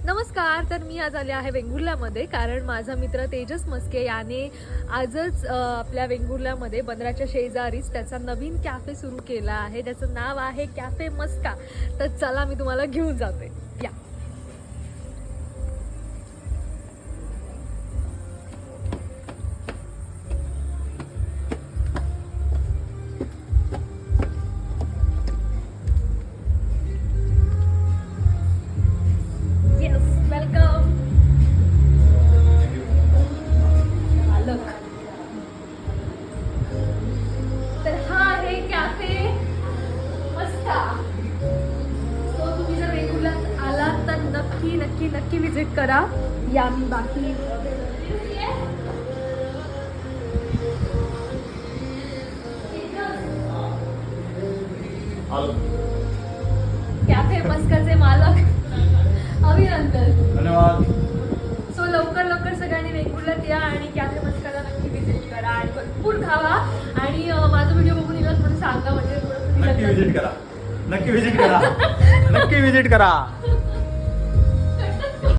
नमस्कार. तर मी आज आले आहे वेंगुर्ल्यामध्ये कारण माझा मित्र तेजस मस्के याने आजच आपल्या वेंगुर्ल्यामध्ये बंदराच्या शेजारीच त्याचा नवीन कॅफे सुरू केला आहे, ज्याचं नाव आहे कॅफे मस्का. तर चला मी तुम्हाला घेऊन जाते. या वेलकम. तर हा आहे कॅफे मस्का. सो तुम्ही जर वेंगुर्ल्यात आलात तर नक्की नक्की नक्की विजिट करा. या मी बाकी कॅफे मस्काचे मालक अभिनंदन. धन्यवाद. सो लवकर लवकर सगळ्यांनी वेंगुर्ल्यात या आणि कॅफे मस्काला नक्की विजिट करा आणि भरपूर खावा. आणि माझा व्हिडिओ बघून येणार म्हणून सांगा, म्हणजे थोडं नक्की विजिट करा. नक्की विजिट करा. नक्की विजिट करा.